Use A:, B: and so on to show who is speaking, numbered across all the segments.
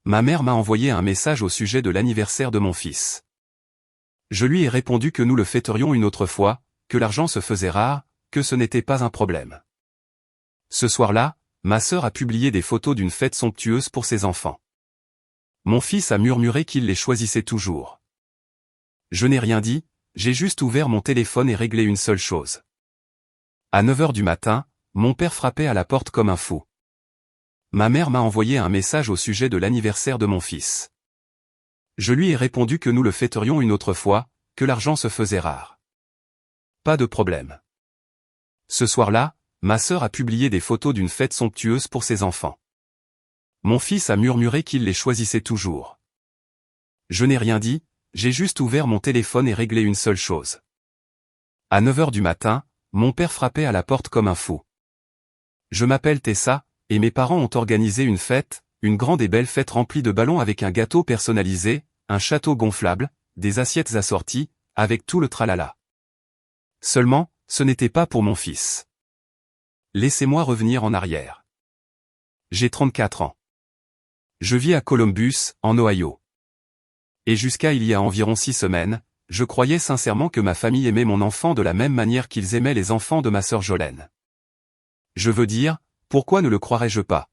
A: Ma mère m'a envoyé un message au sujet de l'anniversaire de mon fils. Je lui ai répondu que nous le fêterions une autre fois, que l'argent se faisait rare, que ce n'était pas un problème. Ce soir-là, ma sœur a publié des photos d'une fête somptueuse pour ses enfants. Mon fils a murmuré qu'il les choisissait toujours. Je n'ai rien dit, j'ai juste ouvert mon téléphone et réglé une seule chose. À 9 h du matin, mon père frappait à la porte comme un fou. Ma mère m'a envoyé un message au sujet de l'anniversaire de mon fils. Je lui ai répondu que nous le fêterions une autre fois, que l'argent se faisait rare. Pas de problème. Ce soir-là, ma sœur a publié des photos d'une fête somptueuse pour ses enfants. Mon fils a murmuré qu'il les choisissait toujours. Je n'ai rien dit, j'ai juste ouvert mon téléphone et réglé une seule chose. À 9 h du matin, mon père frappait à la porte comme un fou. Je m'appelle Tessa, et mes parents ont organisé une fête, une grande et belle fête remplie de ballons avec un gâteau personnalisé, un château gonflable, des assiettes assorties, avec tout le tralala. Seulement, ce n'était pas pour mon fils. Laissez-moi revenir en arrière. J'ai 34 ans. Je vis à Columbus, en Ohio. Et jusqu'à il y a environ 6 semaines, je croyais sincèrement que ma famille aimait mon enfant de la même manière qu'ils aimaient les enfants de ma sœur Jolene. Je veux dire, pourquoi ne le croirais-je pas?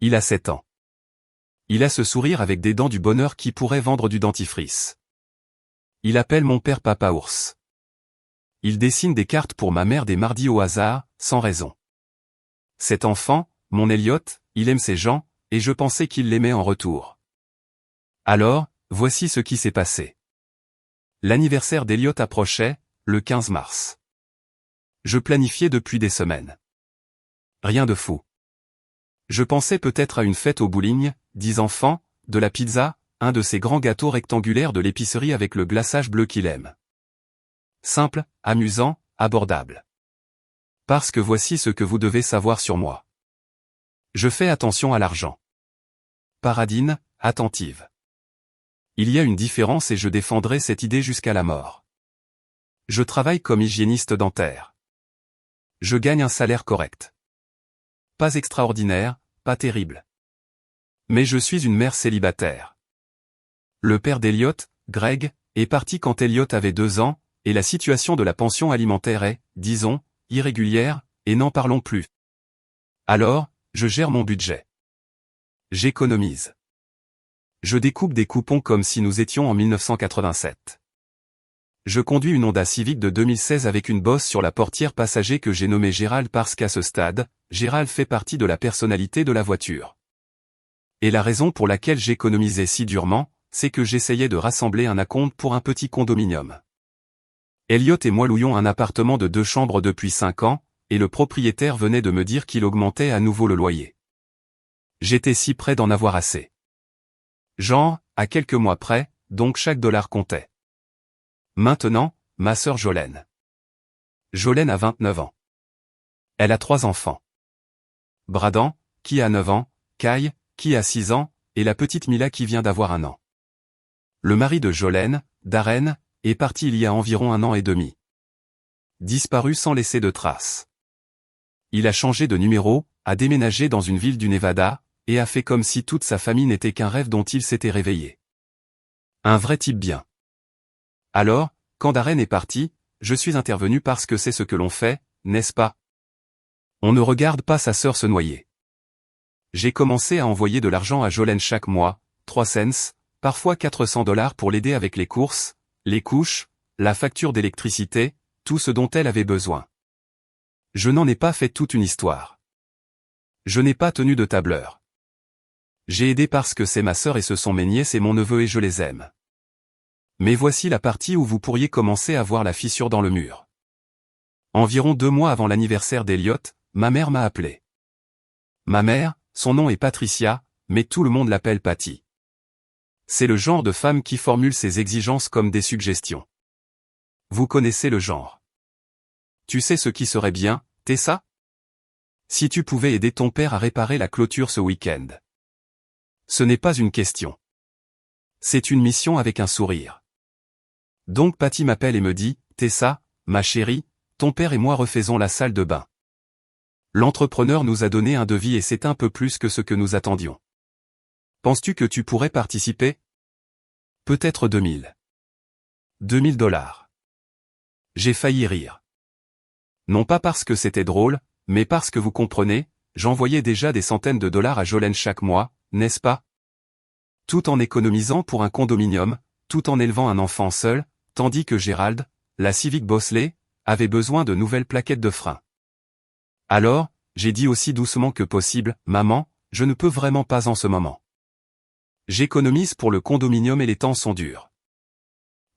A: Il a 7 ans. Il a ce sourire avec des dents du bonheur qui pourrait vendre du dentifrice. Il appelle mon père Papa Ours. Il dessine des cartes pour ma mère des mardis au hasard, sans raison. Cet enfant, mon Elliot, il aime ces gens, et je pensais qu'il l'aimait en retour. Alors, voici ce qui s'est passé. L'anniversaire d'Elliot approchait, le 15 mars. Je planifiais depuis des semaines. Rien de fou. Je pensais peut-être à une fête au bowling, 10 enfants, de la pizza, un de ces grands gâteaux rectangulaires de l'épicerie avec le glaçage bleu qu'il aime. Simple, amusant, abordable. Parce que voici ce que vous devez savoir sur moi. Je fais attention à l'argent. Paradine, attentive. Il y a une différence et je défendrai cette idée jusqu'à la mort. Je travaille comme hygiéniste dentaire. Je gagne un salaire correct. Pas extraordinaire, pas terrible. Mais je suis une mère célibataire. Le père d'Elliot, Greg, est parti quand Elliot avait 2 ans, et la situation de la pension alimentaire est, disons, irrégulière, et n'en parlons plus. Alors, je gère mon budget. J'économise. Je découpe des coupons comme si nous étions en 1987. Je conduis une Honda Civic de 2016 avec une bosse sur la portière passager que j'ai nommée Gérald parce qu'à ce stade, Gérald fait partie de la personnalité de la voiture. Et la raison pour laquelle j'économisais si durement, c'est que j'essayais de rassembler un acompte pour un petit condominium. Elliot et moi louions un appartement de 2 chambres depuis 5 ans, et le propriétaire venait de me dire qu'il augmentait à nouveau le loyer. J'étais si près d'en avoir assez. Genre, à quelques mois près, donc chaque dollar comptait. Maintenant, ma sœur Jolene. Jolene a 29 ans. Elle a 3 enfants. Bradan, qui a 9 ans, Kai, qui a 6 ans, et la petite Mila qui vient d'avoir 1 an. Le mari de Jolene, Darren, est parti il y a environ 1 an et demi. Disparu sans laisser de traces. Il a changé de numéro, a déménagé dans une ville du Nevada, et a fait comme si toute sa famille n'était qu'un rêve dont il s'était réveillé. Un vrai type bien. Alors, quand Darren est parti, je suis intervenu parce que c'est ce que l'on fait, n'est-ce pas? On ne regarde pas sa sœur se noyer. J'ai commencé à envoyer de l'argent à Jolene chaque mois, 3 cents, parfois $400 pour l'aider avec les courses, les couches, la facture d'électricité, tout ce dont elle avait besoin. Je n'en ai pas fait toute une histoire. Je n'ai pas tenu de tableur. J'ai aidé parce que c'est ma sœur et ce sont mes nièces et mon neveu et je les aime. Mais voici la partie où vous pourriez commencer à voir la fissure dans le mur. Environ 2 mois avant l'anniversaire d'Elliot, ma mère m'a appelé. Ma mère, son nom est Patricia, mais tout le monde l'appelle Patty. C'est le genre de femme qui formule ses exigences comme des suggestions. Vous connaissez le genre. Tu sais ce qui serait bien, Tessa? Si tu pouvais aider ton père à réparer la clôture ce week-end. Ce n'est pas une question. C'est une mission avec un sourire. Donc Patty m'appelle et me dit, Tessa, ma chérie, ton père et moi refaisons la salle de bain. L'entrepreneur nous a donné un devis et c'est un peu plus que ce que nous attendions. Penses-tu que tu pourrais participer? Peut-être 2000. 2000 dollars. J'ai failli rire. Non pas parce que c'était drôle, mais parce que vous comprenez, j'envoyais déjà des centaines de dollars à Jolene chaque mois, n'est-ce pas? Tout en économisant pour un condominium, tout en élevant un enfant seul, tandis que Gérald, la Civic Bosley, avait besoin de nouvelles plaquettes de frein. Alors, j'ai dit aussi doucement que possible, maman, je ne peux vraiment pas en ce moment. J'économise pour le condominium et les temps sont durs.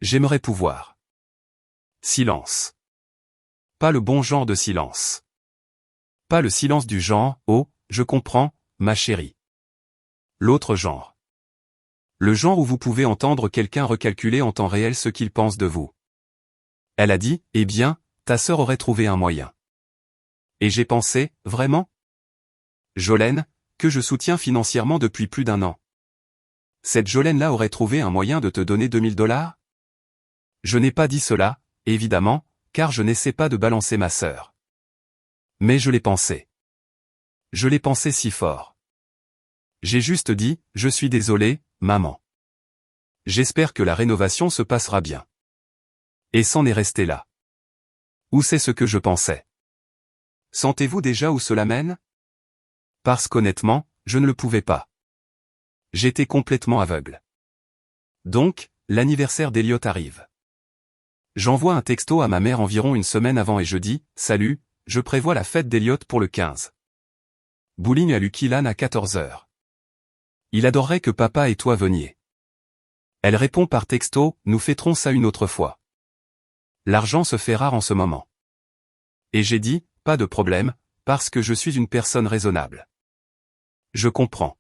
A: J'aimerais pouvoir. Silence. Pas le bon genre de silence. Pas le silence du genre, oh, je comprends, ma chérie. L'autre genre. Le genre où vous pouvez entendre quelqu'un recalculer en temps réel ce qu'il pense de vous. Elle a dit, eh bien, ta sœur aurait trouvé un moyen. Et j'ai pensé, vraiment? Jolene, que je soutiens financièrement depuis plus d'1 an. Cette Jolene-là aurait trouvé un moyen de te donner 2000 dollars? Je n'ai pas dit cela, évidemment, car je n'essaie pas de balancer ma sœur. Mais je l'ai pensé. Je l'ai pensé si fort. J'ai juste dit, je suis désolé, maman. J'espère que la rénovation se passera bien. Et c'en est resté là. Ou c'est ce que je pensais. Sentez-vous déjà où cela mène? Parce qu'honnêtement, je ne le pouvais pas. J'étais complètement aveugle. Donc, l'anniversaire d'Elliot arrive. J'envoie un texto à ma mère environ une semaine avant et je dis, salut, je prévois la fête d'Elliot pour le 15. Bowling à Lucky Land à 14h. Il adorerait que papa et toi veniez. Elle répond par texto, nous fêterons ça une autre fois. L'argent se fait rare en ce moment. Et j'ai dit, pas de problème, parce que je suis une personne raisonnable. Je comprends.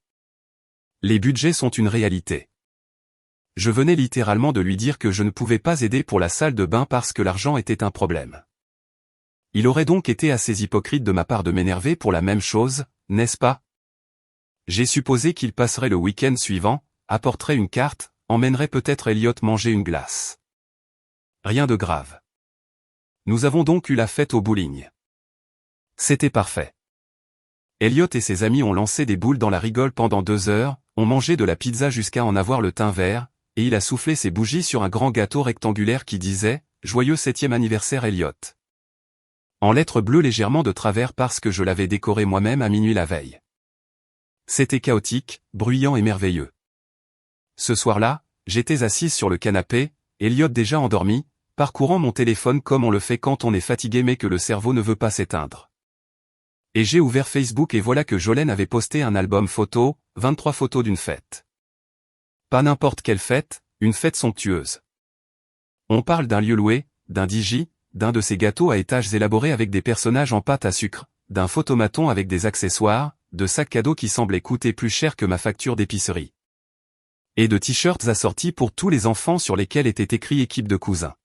A: Les budgets sont une réalité. Je venais littéralement de lui dire que je ne pouvais pas aider pour la salle de bain parce que l'argent était un problème. Il aurait donc été assez hypocrite de ma part de m'énerver pour la même chose, n'est-ce pas? J'ai supposé qu'il passerait le week-end suivant, apporterait une carte, emmènerait peut-être Elliot manger une glace. Rien de grave. Nous avons donc eu la fête au bowling. C'était parfait. Elliot et ses amis ont lancé des boules dans la rigole pendant 2 heures, ont mangé de la pizza jusqu'à en avoir le teint vert, et il a soufflé ses bougies sur un grand gâteau rectangulaire qui disait « Joyeux 7e anniversaire Elliot ». En lettres bleues légèrement de travers parce que je l'avais décoré moi-même à minuit la veille. C'était chaotique, bruyant et merveilleux. Ce soir-là, j'étais assise sur le canapé, Elliot déjà endormi, parcourant mon téléphone comme on le fait quand on est fatigué mais que le cerveau ne veut pas s'éteindre. Et j'ai ouvert Facebook et voilà que Jolene avait posté un album photo, 23 photos d'une fête. Pas n'importe quelle fête, une fête somptueuse. On parle d'un lieu loué, d'un DJ, d'un de ces gâteaux à étages élaborés avec des personnages en pâte à sucre, d'un photomaton avec des accessoires, de sacs cadeaux qui semblaient coûter plus cher que ma facture d'épicerie. Et de t-shirts assortis pour tous les enfants sur lesquels était écrit équipe de cousins.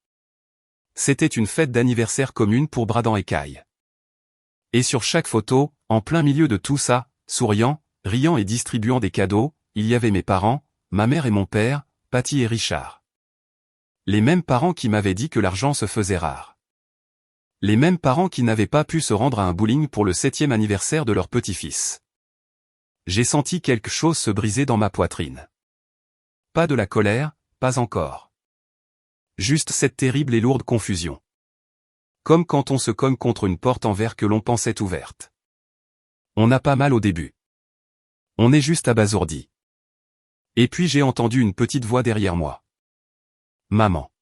A: C'était une fête d'anniversaire commune pour Bradan et Kai. Et sur chaque photo, en plein milieu de tout ça, souriant, riant et distribuant des cadeaux, il y avait mes parents, ma mère et mon père, Patty et Richard. Les mêmes parents qui m'avaient dit que l'argent se faisait rare. Les mêmes parents qui n'avaient pas pu se rendre à un bowling pour le 7e anniversaire de leur petit-fils. J'ai senti quelque chose se briser dans ma poitrine. Pas de la colère, pas encore. Juste cette terrible et lourde confusion. Comme quand on se cogne contre une porte en verre que l'on pensait ouverte. On n'a pas mal au début. On est juste abasourdi. Et puis j'ai entendu une petite voix derrière moi. Maman.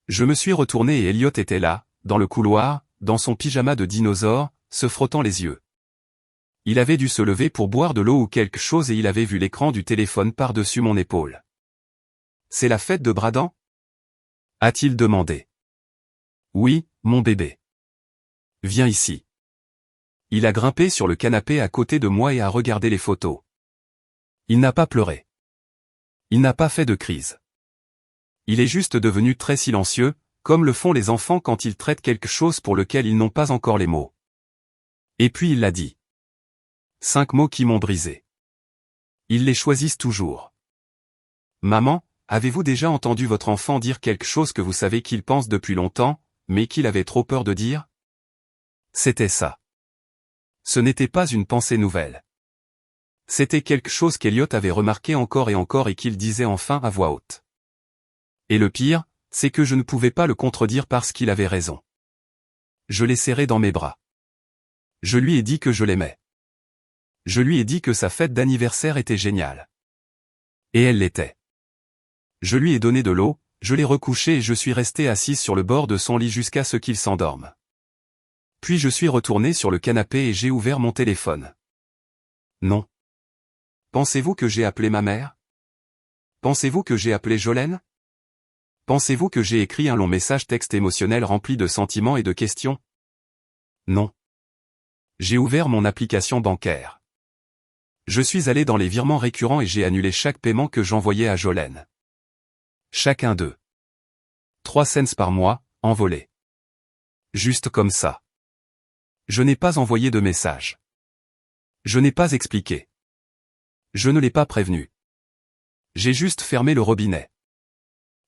A: Je me suis retourné et Elliot était là, dans le couloir, dans son pyjama de dinosaure, se frottant les yeux. Il avait dû se lever pour boire de l'eau ou quelque chose et il avait vu l'écran du téléphone par-dessus mon épaule. C'est la fête de Bradan? A-t-il demandé. Oui, mon bébé. Viens ici. Il a grimpé sur le canapé à côté de moi et a regardé les photos. Il n'a pas pleuré. Il n'a pas fait de crise. Il est juste devenu très silencieux, comme le font les enfants quand ils traitent quelque chose pour lequel ils n'ont pas encore les mots. Et puis il l'a dit. 5 mots qui m'ont brisé. Ils les choisissent toujours. Maman, avez-vous déjà entendu votre enfant dire quelque chose que vous savez qu'il pense depuis longtemps, mais qu'il avait trop peur de dire? C'était ça. Ce n'était pas une pensée nouvelle. C'était quelque chose qu'Elliot avait remarqué encore et qu'il disait enfin à voix haute. Et le pire, c'est que je ne pouvais pas le contredire parce qu'il avait raison. Je l'ai serré dans mes bras. Je lui ai dit que je l'aimais. Je lui ai dit que sa fête d'anniversaire était géniale. Et elle l'était. Je lui ai donné de l'eau, je l'ai recouché et je suis resté assise sur le bord de son lit jusqu'à ce qu'il s'endorme. Puis je suis retourné sur le canapé et j'ai ouvert mon téléphone. Non. Pensez-vous que j'ai appelé ma mère? Pensez-vous que j'ai appelé Jolene? Pensez-vous que j'ai écrit un long message texte émotionnel rempli de sentiments et de questions? Non. J'ai ouvert mon application bancaire. Je suis allé dans les virements récurrents et j'ai annulé chaque paiement que j'envoyais à Jolene. Chacun d'eux. 3 cents par mois, envolés. Juste comme ça. Je n'ai pas envoyé de message. Je n'ai pas expliqué. Je ne l'ai pas prévenu. J'ai juste fermé le robinet.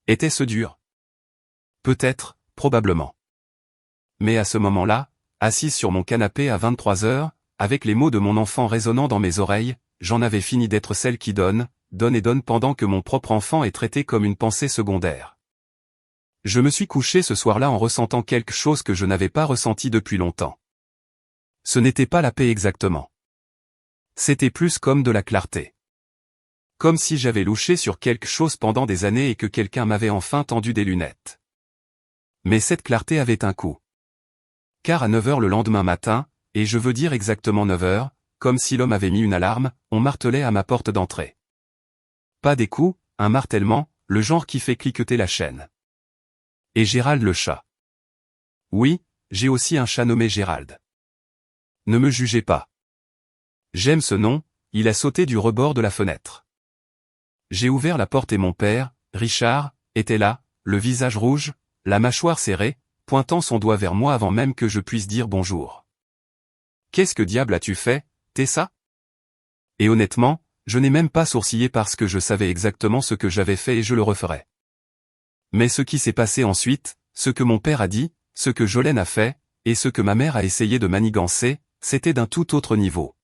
A: Était-ce dur? Peut-être, probablement. Mais à ce moment-là, assise sur mon canapé à 23 heures, avec les mots de mon enfant résonnant dans mes oreilles, j'en avais fini d'être celle qui donne et donne pendant que mon propre enfant est traité comme une pensée secondaire. Je me suis couché ce soir-là en ressentant quelque chose que je n'avais pas ressenti depuis longtemps. Ce n'était pas la paix exactement. C'était plus comme de la clarté. Comme si j'avais louché sur quelque chose pendant des années et que quelqu'un m'avait enfin tendu des lunettes. Mais cette clarté avait un coût. Car à 9 heures le lendemain matin, et je veux dire exactement 9 heures, comme si l'homme avait mis une alarme, on martelait à ma porte d'entrée. Pas des coups, un martèlement, le genre qui fait cliqueter la chaîne. Et Gérald le chat. Oui, j'ai aussi un chat nommé Gérald. Ne me jugez pas. J'aime ce nom, il a sauté du rebord de la fenêtre. J'ai ouvert la porte et mon père, Richard, était là, le visage rouge, la mâchoire serrée, pointant son doigt vers moi avant même que je puisse dire bonjour. Qu'est-ce que diable as-tu fait, Tessa? Et honnêtement, je n'ai même pas sourcillé parce que je savais exactement ce que j'avais fait et je le referais. Mais ce qui s'est passé ensuite, ce que mon père a dit, ce que Jolene a fait, et ce que ma mère a essayé de manigancer, c'était d'un tout autre niveau.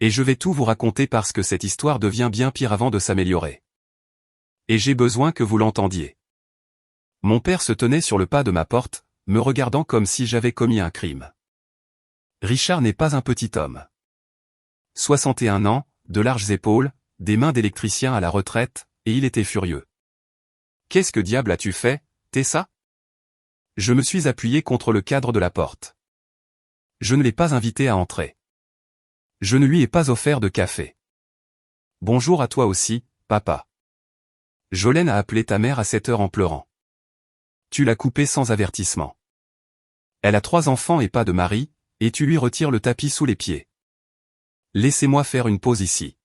A: Et je vais tout vous raconter parce que cette histoire devient bien pire avant de s'améliorer. Et j'ai besoin que vous l'entendiez. Mon père se tenait sur le pas de ma porte, me regardant comme si j'avais commis un crime. Richard n'est pas un petit homme. 61 ans, de larges épaules, des mains d'électricien à la retraite, et il était furieux. Qu'est-ce que diable as-tu fait, Tessa? Je me suis appuyé contre le cadre de la porte. Je ne l'ai pas invité à entrer. Je ne lui ai pas offert de café. Bonjour à toi aussi, papa. Jolene a appelé ta mère à 7 heures en pleurant. Tu l'as coupée sans avertissement. Elle a 3 enfants et pas de mari, et tu lui retires le tapis sous les pieds. Laissez-moi faire une pause ici.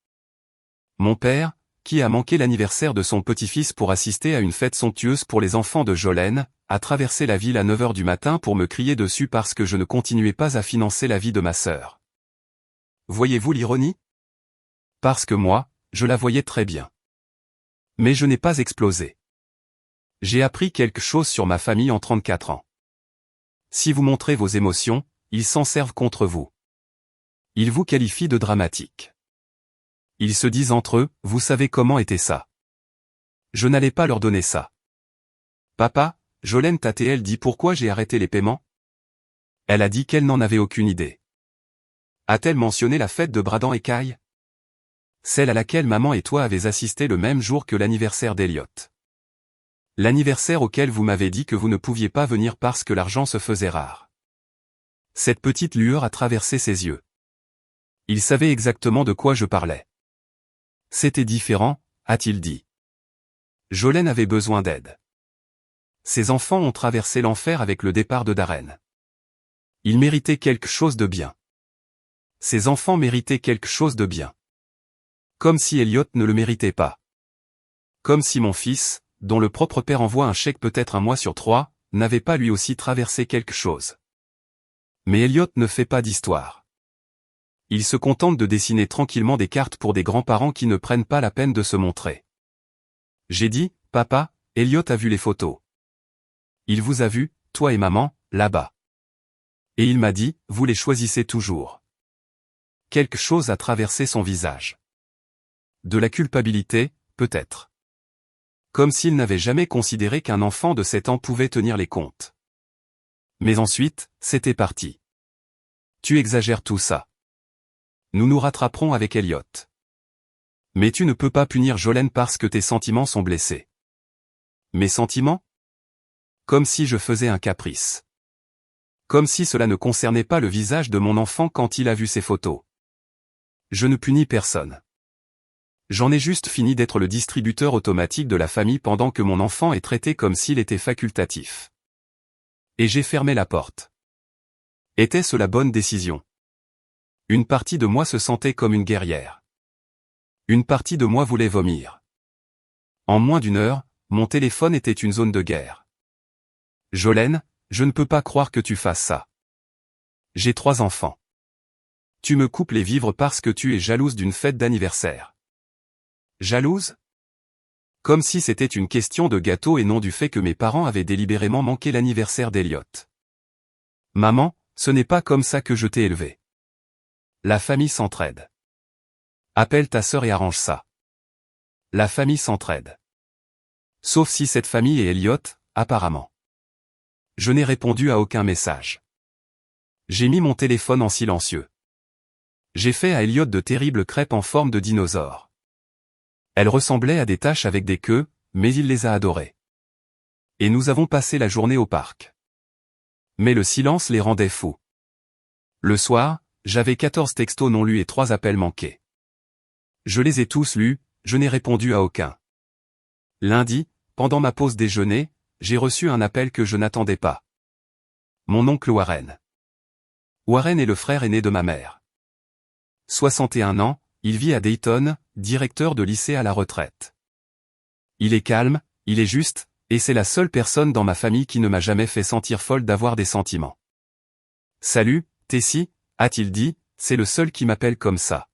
A: Mon père, qui a manqué l'anniversaire de son petit-fils pour assister à une fête somptueuse pour les enfants de Jolene, a traversé la ville à 9 heures du matin pour me crier dessus parce que je ne continuais pas à financer la vie de ma sœur. Voyez-vous l'ironie? Parce que moi, je la voyais très bien. Mais je n'ai pas explosé. J'ai appris quelque chose sur ma famille en 34 ans. Si vous montrez vos émotions, ils s'en servent contre vous. Ils vous qualifient de dramatique. Ils se disent entre eux, vous savez comment était ça. Je n'allais pas leur donner ça. Papa, Jolene t'a-t-elle dit pourquoi j'ai arrêté les paiements? Elle a dit qu'elle n'en avait aucune idée. A-t-elle mentionné la fête de Bradan et Kai? Celle à laquelle maman et toi avez assisté le même jour que l'anniversaire d'Elliot. L'anniversaire auquel vous m'avez dit que vous ne pouviez pas venir parce que l'argent se faisait rare. Cette petite lueur a traversé ses yeux. Il savait exactement de quoi je parlais. C'était différent, a-t-il dit. Jolene avait besoin d'aide. Ses enfants ont traversé l'enfer avec le départ de Darren. Ils méritaient quelque chose de bien. Ses enfants méritaient quelque chose de bien. Comme si Elliot ne le méritait pas. Comme si mon fils, dont le propre père envoie un chèque peut-être un mois sur 3, n'avait pas lui aussi traversé quelque chose. Mais Elliot ne fait pas d'histoire. Il se contente de dessiner tranquillement des cartes pour des grands-parents qui ne prennent pas la peine de se montrer. J'ai dit, papa, Elliot a vu les photos. Il vous a vu, toi et maman, là-bas. Et il m'a dit, vous les choisissez toujours. quelque chose a traversé son visage. De la culpabilité, peut-être. Comme s'il n'avait jamais considéré qu'un enfant de 7 ans pouvait tenir les comptes. Mais ensuite, c'était parti. Tu exagères tout ça. Nous nous rattraperons avec Elliot. Mais tu ne peux pas punir Jolene parce que tes sentiments sont blessés. Mes sentiments? Comme si je faisais un caprice. Comme si cela ne concernait pas le visage de mon enfant quand il a vu ces photos. Je ne punis personne. J'en ai juste fini d'être le distributeur automatique de la famille pendant que mon enfant est traité comme s'il était facultatif. Et j'ai fermé la porte. Était-ce la bonne décision? Une partie de moi se sentait comme une guerrière. Une partie de moi voulait vomir. En moins d'une heure, mon téléphone était une zone de guerre. Jolene, je ne peux pas croire que tu fasses ça. J'ai 3 enfants. Tu me coupes les vivres parce que tu es jalouse d'une fête d'anniversaire. Jalouse? Comme si c'était une question de gâteau et non du fait que mes parents avaient délibérément manqué l'anniversaire d'Elliot. Maman, ce n'est pas comme ça que je t'ai élevé. La famille s'entraide. Appelle ta sœur et arrange ça. La famille s'entraide. Sauf si cette famille est Elliot, apparemment. Je n'ai répondu à aucun message. J'ai mis mon téléphone en silencieux. J'ai fait à Elliot de terribles crêpes en forme de dinosaure. Elles ressemblaient à des taches avec des queues, mais il les a adorées. Et nous avons passé la journée au parc. Mais le silence les rendait fous. Le soir, j'avais 14 textos non lus et 3 appels manqués. Je les ai tous lus, je n'ai répondu à aucun. Lundi, pendant ma pause déjeuner, j'ai reçu un appel que je n'attendais pas. Mon oncle Warren. Warren est le frère aîné de ma mère. 61 ans, il vit à Dayton, directeur de lycée à la retraite. Il est calme, il est juste, et c'est la seule personne dans ma famille qui ne m'a jamais fait sentir folle d'avoir des sentiments. Salut, Tessie, a-t-il dit, c'est le seul qui m'appelle comme ça.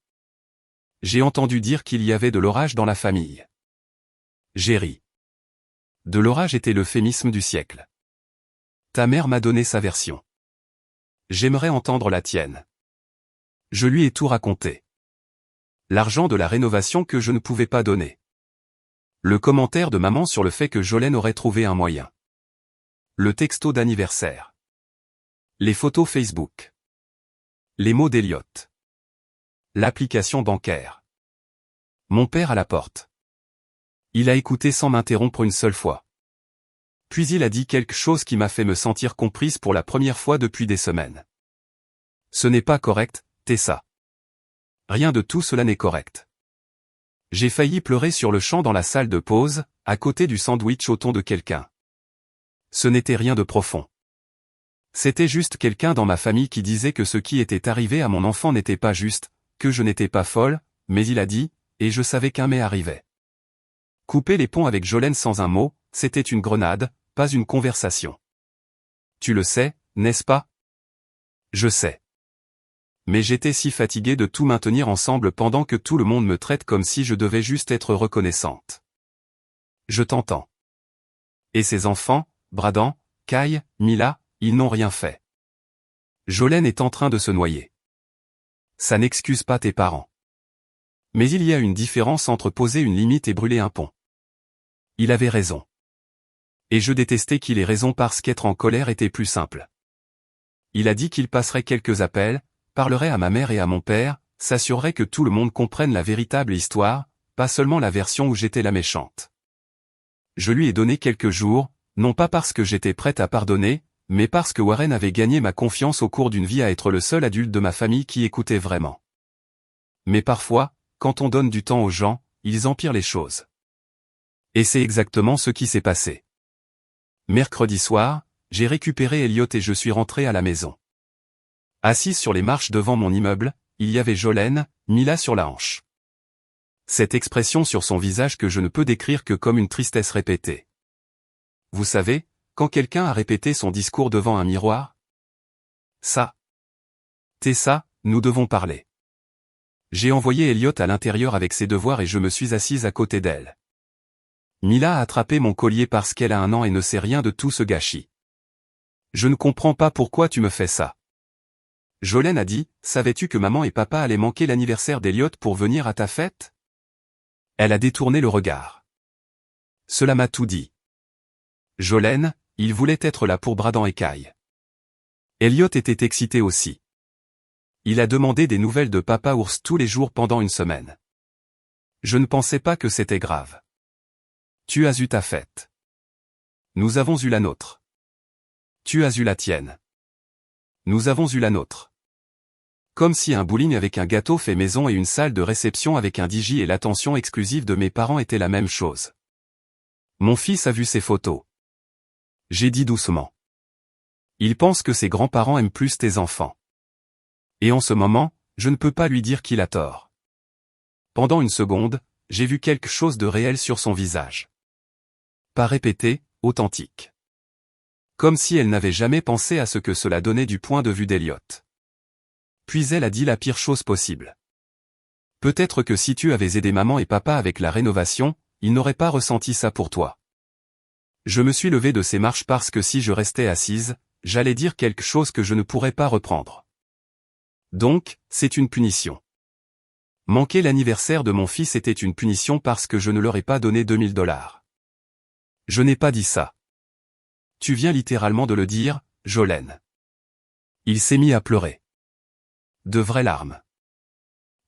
A: J'ai entendu dire qu'il y avait de l'orage dans la famille. J'ai ri. De l'orage était l'euphémisme du siècle. Ta mère m'a donné sa version. J'aimerais entendre la tienne. Je lui ai tout raconté. L'argent de la rénovation que je ne pouvais pas donner. Le commentaire de maman sur le fait que Jolene aurait trouvé un moyen. Le texto d'anniversaire. Les photos Facebook. Les mots d'Elliot. L'application bancaire. Mon père à la porte. Il a écouté sans m'interrompre une seule fois. Puis il a dit quelque chose qui m'a fait me sentir comprise pour la première fois depuis des semaines. Ce n'est pas correct, Tessa. Rien de tout cela n'est correct. J'ai failli pleurer sur le champ dans la salle de pause, à côté du sandwich au thon de quelqu'un. Ce n'était rien de profond. C'était juste quelqu'un dans ma famille qui disait que ce qui était arrivé à mon enfant n'était pas juste, que je n'étais pas folle, mais il a dit, et je savais qu'un mais arrivait. Couper les ponts avec Jolene sans un mot, c'était une grenade, pas une conversation. Tu le sais, n'est-ce pas? Je sais. Mais j'étais si fatigué de tout maintenir ensemble pendant que tout le monde me traite comme si je devais juste être reconnaissante. Je t'entends. Et ces enfants, Bradan, Kai, Mila, ils n'ont rien fait. Jolene est en train de se noyer. Ça n'excuse pas tes parents. Mais il y a une différence entre poser une limite et brûler un pont. Il avait raison. Et je détestais qu'il ait raison parce qu'être en colère était plus simple. Il a dit qu'il passerait quelques appels, parlerait à ma mère et à mon père, s'assurerait que tout le monde comprenne la véritable histoire, pas seulement la version où j'étais la méchante. Je lui ai donné quelques jours, non pas parce que j'étais prête à pardonner, mais parce que Warren avait gagné ma confiance au cours d'une vie à être le seul adulte de ma famille qui écoutait vraiment. Mais parfois, quand on donne du temps aux gens, ils empirent les choses. Et c'est exactement ce qui s'est passé. Mercredi soir, j'ai récupéré Elliot et je suis rentré à la maison. Assise sur les marches devant mon immeuble, il y avait Jolene, Mila sur la hanche. Cette expression sur son visage que je ne peux décrire que comme une tristesse répétée. Vous savez, quand quelqu'un a répété son discours devant un miroir? Ça. Tessa, nous devons parler. J'ai envoyé Elliot à l'intérieur avec ses devoirs et je me suis assise à côté d'elle. Mila a attrapé mon collier parce qu'elle a 1 an et ne sait rien de tout ce gâchis. Je ne comprends pas pourquoi tu me fais ça. Jolene a dit, savais-tu que maman et papa allaient manquer l'anniversaire d'Elliot pour venir à ta fête? Elle a détourné le regard. Cela m'a tout dit. Jolene, il voulait être là pour Bradan et Kai. Elliot était excité aussi. Il a demandé des nouvelles de papa ours tous les jours pendant une semaine. Je ne pensais pas que c'était grave. Tu as eu ta fête. Nous avons eu la nôtre. Tu as eu la tienne. Nous avons eu la nôtre. Comme si un bowling avec un gâteau fait maison et une salle de réception avec un DJ et l'attention exclusive de mes parents était la même chose. Mon fils a vu ces photos. J'ai dit doucement. Il pense que ses grands-parents aiment plus tes enfants. Et en ce moment, je ne peux pas lui dire qu'il a tort. Pendant une seconde, j'ai vu quelque chose de réel sur son visage. Pas répété, authentique. Comme si elle n'avait jamais pensé à ce que cela donnait du point de vue d'Elliot. Puis elle a dit la pire chose possible. Peut-être que si tu avais aidé maman et papa avec la rénovation, ils n'auraient pas ressenti ça pour toi. Je me suis levé de ces marches parce que si je restais assise, j'allais dire quelque chose que je ne pourrais pas reprendre. Donc, c'est une punition. Manquer l'anniversaire de mon fils était une punition parce que je ne leur ai pas donné $2000. Je n'ai pas dit ça. Tu viens littéralement de le dire, Jolene. Il s'est mis à pleurer. De vraies larmes.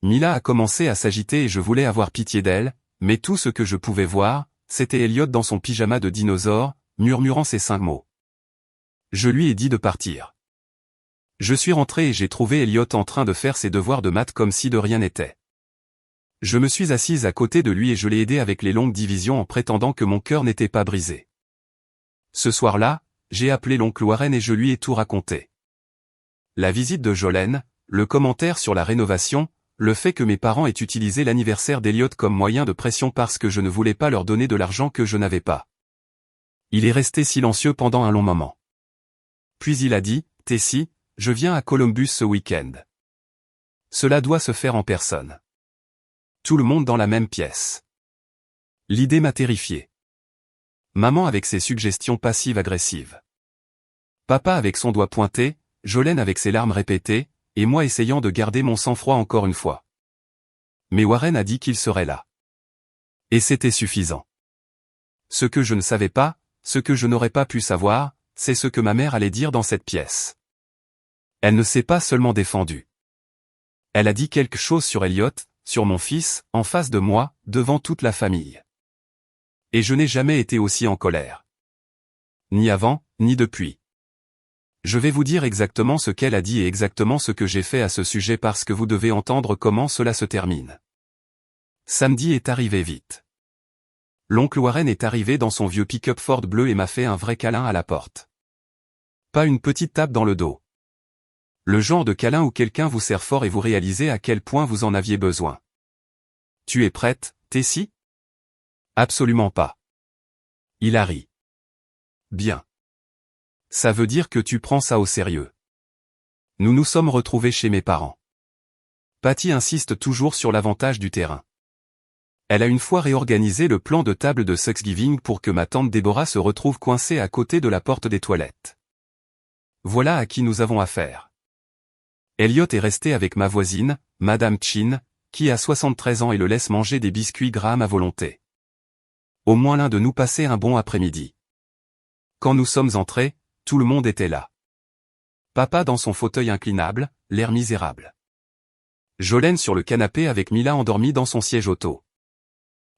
A: Mila a commencé à s'agiter et je voulais avoir pitié d'elle, mais tout ce que je pouvais voir, c'était Elliot dans son pyjama de dinosaure, murmurant ces 5 mots. Je lui ai dit de partir. Je suis rentré et j'ai trouvé Elliot en train de faire ses devoirs de maths comme si de rien n'était. Je me suis assise à côté de lui et je l'ai aidé avec les longues divisions en prétendant que mon cœur n'était pas brisé. Ce soir-là, j'ai appelé l'oncle Warren et je lui ai tout raconté. La visite de Jolene, le commentaire sur la rénovation, le fait que mes parents aient utilisé l'anniversaire d'Elliot comme moyen de pression parce que je ne voulais pas leur donner de l'argent que je n'avais pas. Il est resté silencieux pendant un long moment. Puis il a dit, « Tessie, je viens à Columbus ce week-end. Cela doit se faire en personne. » Tout le monde dans la même pièce. L'idée m'a terrifié. Maman avec ses suggestions passives-agressives. Papa avec son doigt pointé, Jolene avec ses larmes répétées, et moi essayant de garder mon sang-froid encore une fois. Mais Warren a dit qu'il serait là. Et c'était suffisant. Ce que je ne savais pas, ce que je n'aurais pas pu savoir, c'est ce que ma mère allait dire dans cette pièce. Elle ne s'est pas seulement défendue. Elle a dit quelque chose sur Elliot, sur mon fils, en face de moi, devant toute la famille. Et je n'ai jamais été aussi en colère. Ni avant, ni depuis. Je vais vous dire exactement ce qu'elle a dit et exactement ce que j'ai fait à ce sujet parce que vous devez entendre comment cela se termine. Samedi est arrivé vite. L'oncle Warren est arrivé dans son vieux pick-up Ford bleu et m'a fait un vrai câlin à la porte. Pas une petite tape dans le dos. Le genre de câlin où quelqu'un vous serre fort et vous réalisez à quel point vous en aviez besoin. Tu es prête, Tessie? Absolument pas. Il a ri. Bien. Ça veut dire que tu prends ça au sérieux. Nous nous sommes retrouvés chez mes parents. Patty insiste toujours sur l'avantage du terrain. Elle a une fois réorganisé le plan de table de Thanksgiving pour que ma tante Déborah se retrouve coincée à côté de la porte des toilettes. Voilà à qui nous avons affaire. Elliot est resté avec ma voisine, Madame Chin, qui a 73 ans et le laisse manger des biscuits Graham à volonté. Au moins l'un de nous passait un bon après-midi. Quand nous sommes entrés, tout le monde était là. Papa dans son fauteuil inclinable, l'air misérable. Jolene sur le canapé avec Mila endormie dans son siège auto.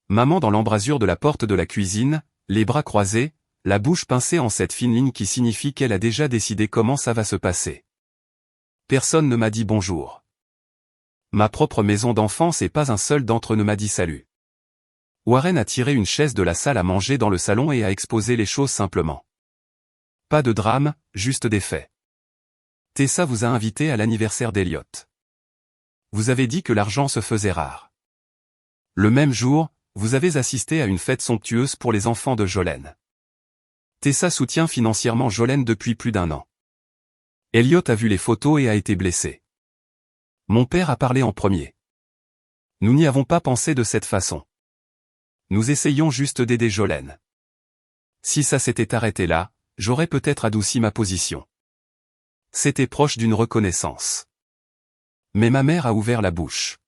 A: Maman dans l'embrasure de la porte de la cuisine, les bras croisés, la bouche pincée en cette fine ligne qui signifie qu'elle a déjà décidé comment ça va se passer. Personne ne m'a dit bonjour. Ma propre maison d'enfance et pas un seul d'entre eux ne m'a dit salut. Warren a tiré une chaise de la salle à manger dans le salon et a exposé les choses simplement. Pas de drame, juste des faits. Tessa vous a invité à l'anniversaire d'Elliot. Vous avez dit que l'argent se faisait rare. Le même jour, vous avez assisté à une fête somptueuse pour les enfants de Jolene. Tessa soutient financièrement Jolene depuis plus d'1 an. Elliot a vu les photos et a été blessé. Mon père a parlé en premier. Nous n'y avons pas pensé de cette façon. Nous essayons juste d'aider Jolene. Si ça s'était arrêté là, j'aurais peut-être adouci ma position. C'était proche d'une reconnaissance. Mais ma mère a ouvert la bouche.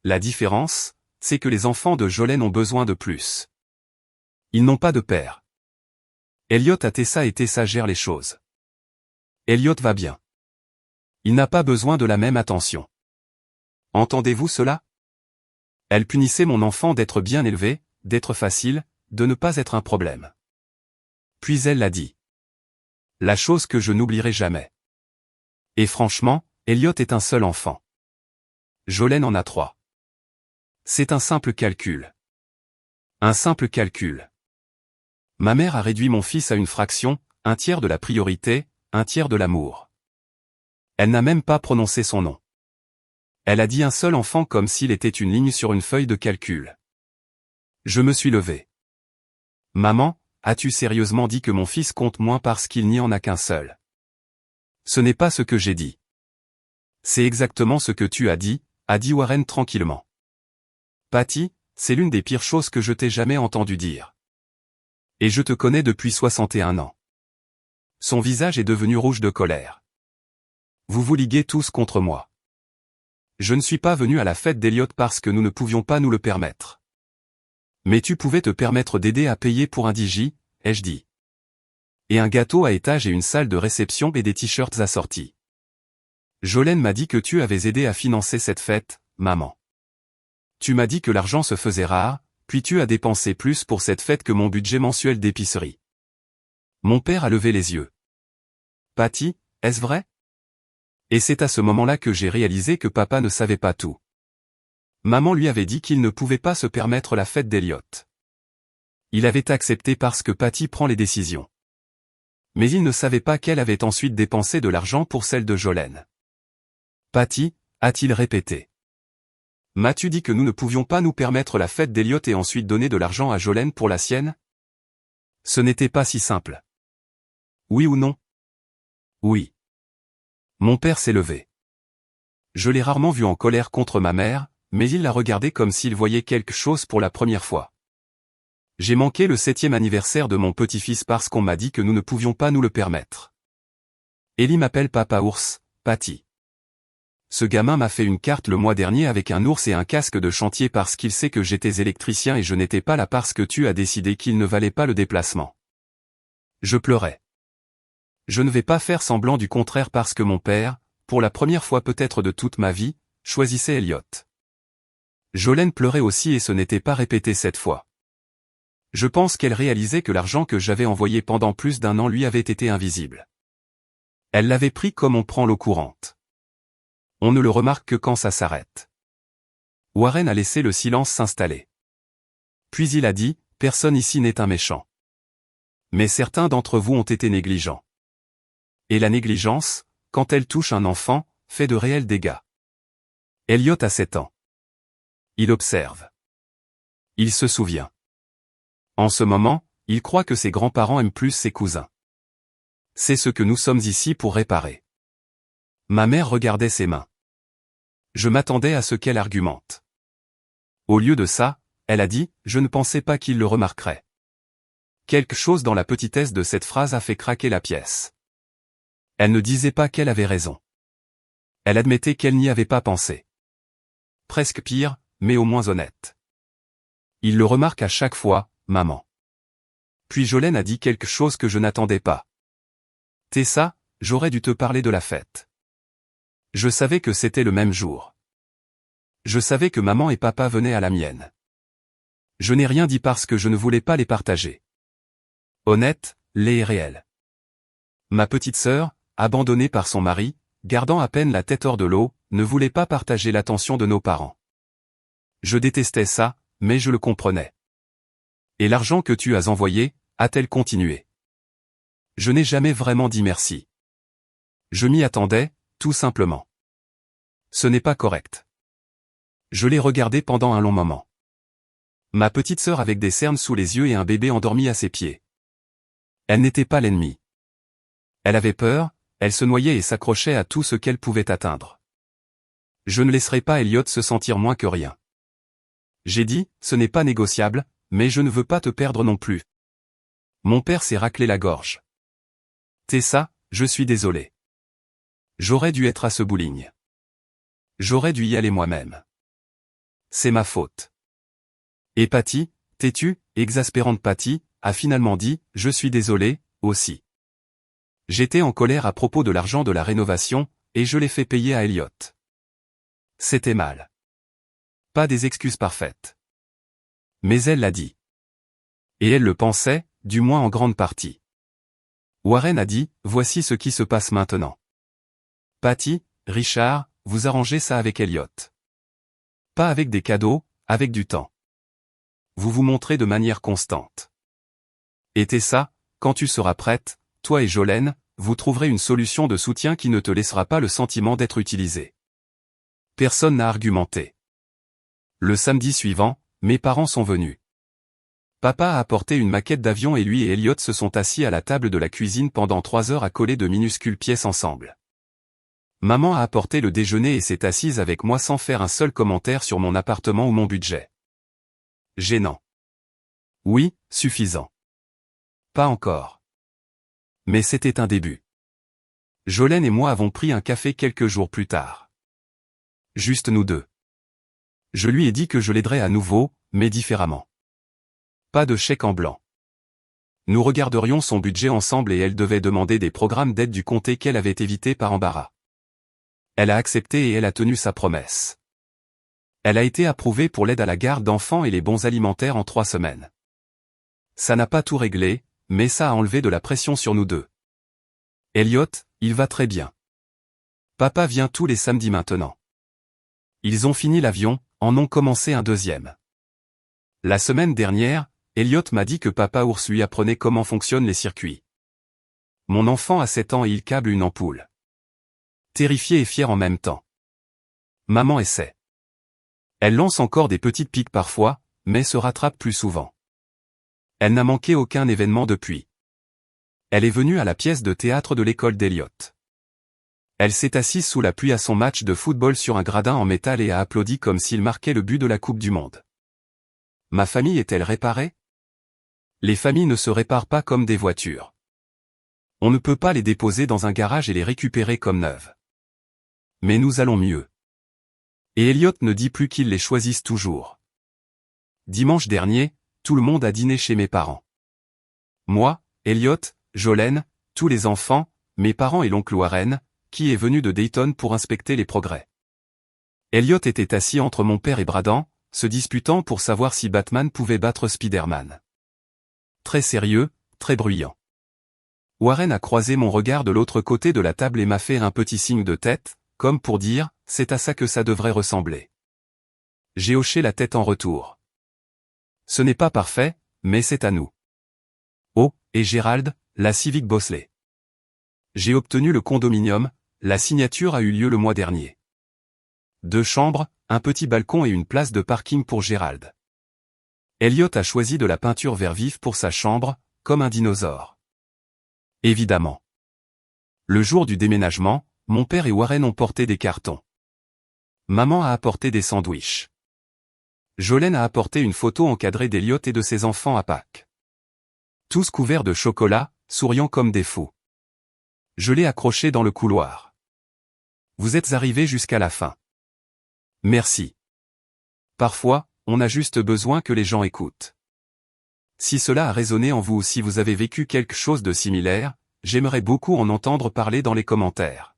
A: La différence, c'est que les enfants de Jolene ont besoin de plus. Ils n'ont pas de père. Elliot a Tessa et Tessa gère les choses. Elliot va bien. Il n'a pas besoin de la même attention. Entendez-vous cela? Elle punissait mon enfant d'être bien élevé, d'être facile, de ne pas être un problème. Puis elle l'a dit. La chose que je n'oublierai jamais. Et franchement, Elliot est un seul enfant. Jolene en a 3. C'est un simple calcul. Un simple calcul. Ma mère a réduit mon fils à une fraction, un tiers de la priorité, un tiers de l'amour. Elle n'a même pas prononcé son nom. Elle a dit un seul enfant comme s'il était une ligne sur une feuille de calcul. Je me suis levé. Maman, as-tu sérieusement dit que mon fils compte moins parce qu'il n'y en a qu'un seul? Ce n'est pas ce que j'ai dit. C'est exactement ce que tu as dit, a dit Warren tranquillement. Patty, c'est l'une des pires choses que je t'ai jamais entendu dire. Et je te connais depuis 61 ans. Son visage est devenu rouge de colère. Vous vous liguez tous contre moi. Je ne suis pas venu à la fête d'Elliot parce que nous ne pouvions pas nous le permettre. Mais tu pouvais te permettre d'aider à payer pour un DJ, ai-je dit. Et un gâteau à étage et une salle de réception et des t-shirts assortis. Jolene m'a dit que tu avais aidé à financer cette fête, maman. Tu m'as dit que l'argent se faisait rare, puis tu as dépensé plus pour cette fête que mon budget mensuel d'épicerie. Mon père a levé les yeux. Patty, est-ce vrai? Et c'est à ce moment-là que j'ai réalisé que papa ne savait pas tout. Maman lui avait dit qu'il ne pouvait pas se permettre la fête d'Elliot. Il avait accepté parce que Patty prend les décisions. Mais il ne savait pas qu'elle avait ensuite dépensé de l'argent pour celle de Jolene. Patty, a-t-il répété. M'as-tu dit que nous ne pouvions pas nous permettre la fête d'Elliot et ensuite donner de l'argent à Jolene pour la sienne? Ce n'était pas si simple. Oui ou non? Oui. Mon père s'est levé. Je l'ai rarement vu en colère contre ma mère, mais il l'a regardé comme s'il voyait quelque chose pour la première fois. J'ai manqué le 7e anniversaire de mon petit-fils parce qu'on m'a dit que nous ne pouvions pas nous le permettre. Ellie m'appelle Papa Ours, Patty. Ce gamin m'a fait une carte le mois dernier avec un ours et un casque de chantier parce qu'il sait que j'étais électricien et je n'étais pas là parce que tu as décidé qu'il ne valait pas le déplacement. Je pleurais. Je ne vais pas faire semblant du contraire parce que mon père, pour la première fois peut-être de toute ma vie, choisissait Elliot. Jolene pleurait aussi et ce n'était pas répété cette fois. Je pense qu'elle réalisait que l'argent que j'avais envoyé pendant plus d'1 an lui avait été invisible. Elle l'avait pris comme on prend l'eau courante. On ne le remarque que quand ça s'arrête. Warren a laissé le silence s'installer. Puis il a dit, personne ici n'est un méchant. Mais certains d'entre vous ont été négligents. Et la négligence, quand elle touche un enfant, fait de réels dégâts. Elliot a 7 ans. Il observe. Il se souvient. En ce moment, il croit que ses grands-parents aiment plus ses cousins. C'est ce que nous sommes ici pour réparer. Ma mère regardait ses mains. Je m'attendais à ce qu'elle argumente. Au lieu de ça, elle a dit, je ne pensais pas qu'il le remarquerait. Quelque chose dans la petitesse de cette phrase a fait craquer la pièce. Elle ne disait pas qu'elle avait raison. Elle admettait qu'elle n'y avait pas pensé. Presque pire, mais au moins honnête. Il le remarque à chaque fois, maman. Puis Jolene a dit quelque chose que je n'attendais pas. Tessa, j'aurais dû te parler de la fête. Je savais que c'était le même jour. Je savais que maman et papa venaient à la mienne. Je n'ai rien dit parce que je ne voulais pas les partager. Honnête, laid et réel. Ma petite sœur, abandonnée par son mari, gardant à peine la tête hors de l'eau, ne voulait pas partager l'attention de nos parents. Je détestais ça, mais je le comprenais. Et l'argent que tu as envoyé, a-t-elle continué? Je n'ai jamais vraiment dit merci. Je m'y attendais, tout simplement. Ce n'est pas correct. Je l'ai regardé pendant un long moment. Ma petite sœur avec des cernes sous les yeux et un bébé endormi à ses pieds. Elle n'était pas l'ennemi. Elle avait peur, elle se noyait et s'accrochait à tout ce qu'elle pouvait atteindre. Je ne laisserai pas Elliot se sentir moins que rien. J'ai dit, ce n'est pas négociable, mais je ne veux pas te perdre non plus. Mon père s'est raclé la gorge. Tessa, je suis désolé. J'aurais dû être à ce bowling. J'aurais dû y aller moi-même. C'est ma faute. Et Patty, têtue, exaspérante Patty, a finalement dit « Je suis désolé, aussi ». J'étais en colère à propos de l'argent de la rénovation, et je l'ai fait payer à Elliot. C'était mal. Pas des excuses parfaites. Mais elle l'a dit. Et elle le pensait, du moins en grande partie. Warren a dit « Voici ce qui se passe maintenant. Patty, Richard, vous arrangez ça avec Elliot. Pas avec des cadeaux, avec du temps. Vous vous montrez de manière constante. Et Tessa, quand tu seras prête, toi et Jolene, vous trouverez une solution de soutien qui ne te laissera pas le sentiment d'être utilisé. » Personne n'a argumenté. Le samedi suivant, mes parents sont venus. Papa a apporté une maquette d'avion et lui et Elliot se sont assis à la table de la cuisine pendant 3 heures à coller de minuscules pièces ensemble. Maman a apporté le déjeuner et s'est assise avec moi sans faire un seul commentaire sur mon appartement ou mon budget. Gênant. Oui, suffisant. Pas encore. Mais c'était un début. Jolene et moi avons pris un café quelques jours plus tard. Juste nous deux. Je lui ai dit que je l'aiderais à nouveau, mais différemment. Pas de chèque en blanc. Nous regarderions son budget ensemble et elle devait demander des programmes d'aide du comté qu'elle avait évités par embarras. Elle a accepté et elle a tenu sa promesse. Elle a été approuvée pour l'aide à la garde d'enfants et les bons alimentaires en 3 semaines. Ça n'a pas tout réglé, mais ça a enlevé de la pression sur nous deux. Elliot, il va très bien. Papa vient tous les samedis maintenant. Ils ont fini l'avion, en ont commencé un deuxième. La semaine dernière, Elliot m'a dit que papa ours lui apprenait comment fonctionnent les circuits. Mon enfant a 7 ans et il câble une ampoule. Terrifié et fier en même temps. Maman essaie. Elle lance encore des petites piques parfois, mais se rattrape plus souvent. Elle n'a manqué aucun événement depuis. Elle est venue à la pièce de théâtre de l'école d'Elliot. Elle s'est assise sous la pluie à son match de football sur un gradin en métal et a applaudi comme s'il marquait le but de la Coupe du Monde. Ma famille est-elle réparée? Les familles ne se réparent pas comme des voitures. On ne peut pas les déposer dans un garage et les récupérer comme neuves. Mais nous allons mieux. Et Elliot ne dit plus qu'ils les choisissent toujours. Dimanche dernier, tout le monde a dîné chez mes parents. Moi, Elliot, Jolene, tous les enfants, mes parents et l'oncle Warren, qui est venu de Dayton pour inspecter les progrès. Elliot était assis entre mon père et Bradan, se disputant pour savoir si Batman pouvait battre Spider-Man. Très sérieux, très bruyant. Warren a croisé mon regard de l'autre côté de la table et m'a fait un petit signe de tête, comme pour dire, c'est à ça que ça devrait ressembler. J'ai hoché la tête en retour. Ce n'est pas parfait, mais c'est à nous. Oh, et Gérald, la Civic Bosley. J'ai obtenu le condominium, la signature a eu lieu le mois dernier. 2 chambres, un petit balcon et une place de parking pour Gérald. Elliot a choisi de la peinture vert vif pour sa chambre, comme un dinosaure. Évidemment. Le jour du déménagement, mon père et Warren ont porté des cartons. Maman a apporté des sandwichs. Jolene a apporté une photo encadrée d'Elliot et de ses enfants à Pâques. Tous couverts de chocolat, souriant comme des fous. Je l'ai accroché dans le couloir. Vous êtes arrivés jusqu'à la fin. Merci. Parfois, on a juste besoin que les gens écoutent. Si cela a résonné en vous ou si vous avez vécu quelque chose de similaire, j'aimerais beaucoup en entendre parler dans les commentaires.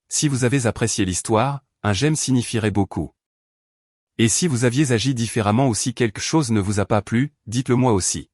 A: Si vous avez apprécié l'histoire, un j'aime signifierait beaucoup. Et si vous aviez agi différemment ou si quelque chose ne vous a pas plu, dites-le moi aussi.